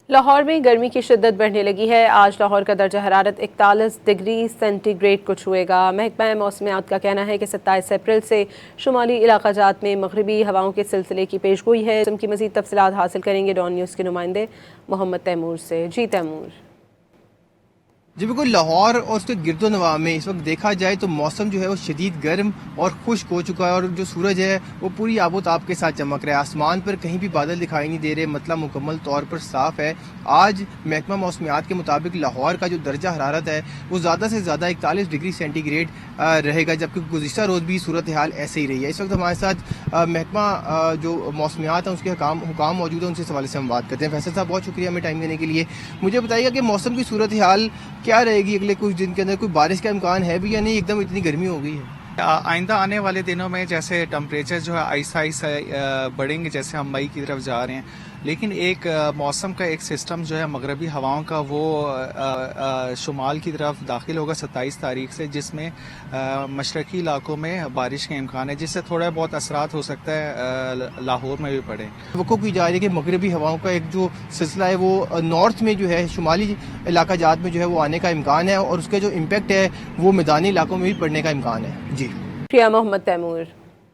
لاہور میں گرمی کی شدت بڑھنے لگی ہے۔ آج لاہور کا درجہ حرارت 41 ڈگری سینٹی گریڈ کو چھوئے گا۔ محکمہ موسمیات کا کہنا ہے کہ 27 اپریل سے شمالی علاقہ جات میں مغربی ہواؤں کے سلسلے کی پیشگوئی ہے۔ اس کی مزید تفصیلات حاصل کریں گے ڈان نیوز کے نمائندے محمد تیمور سے۔ جی تیمور۔ جی بالکل، لاہور اور اس کے گرد و نواح میں اس وقت دیکھا جائے تو موسم جو ہے وہ شدید گرم اور خشک ہو چکا ہے، اور جو سورج ہے وہ پوری آب و تاب کے ساتھ چمک رہا ہے۔ آسمان پر کہیں بھی بادل دکھائی نہیں دے رہے، مطلب مکمل طور پر صاف ہے۔ آج محکمہ موسمیات کے مطابق لاہور کا جو درجہ حرارت ہے وہ زیادہ سے زیادہ 41 ڈگری سینٹی گریڈ رہے گا، جبکہ گزشتہ روز بھی صورتحال ایسے ہی رہی ہے۔ اس وقت ہمارے ساتھ محکمہ جو موسمیات ہیں اس کے حکام موجود ہیں، ان سے اس حوالے سے ہم بات کرتے ہیں۔ فیصل صاحب، بہت شکریہ ہمیں ٹائم دینے کے لیے۔ مجھے بتائیے گا کہ موسم کی صورتحال کیا رہے گی اگلے کچھ دن کے اندر؟ کوئی بارش کا امکان ہے بھی یا نہیں؟ ایک دم اتنی گرمی ہو گئی ہے۔ آئندہ آنے والے دنوں میں جیسے ٹمپریچر جو ہے آہستہ آہستہ بڑھیں گے، جیسے ہم مئی کی طرف جا رہے ہیں، لیکن ایک موسم کا ایک سسٹم جو ہے مغربی ہواؤں کا وہ شمال کی طرف داخل ہوگا 27 تاریخ سے، جس میں مشرقی علاقوں میں بارش کا امکان ہے، جس سے تھوڑا بہت اثرات ہو سکتا ہے لاہور میں بھی پڑے۔ توقع کی جا رہی ہے کہ مغربی ہواؤں کا ایک جو سلسلہ ہے وہ نارتھ میں جو ہے شمالی علاقہ جات میں جو ہے وہ آنے کا امکان ہے، اور اس کا جو امپیکٹ ہے وہ میدانی علاقوں میں بھی پڑنے کا امکان ہے۔ جی شکریہ محمد تیمور۔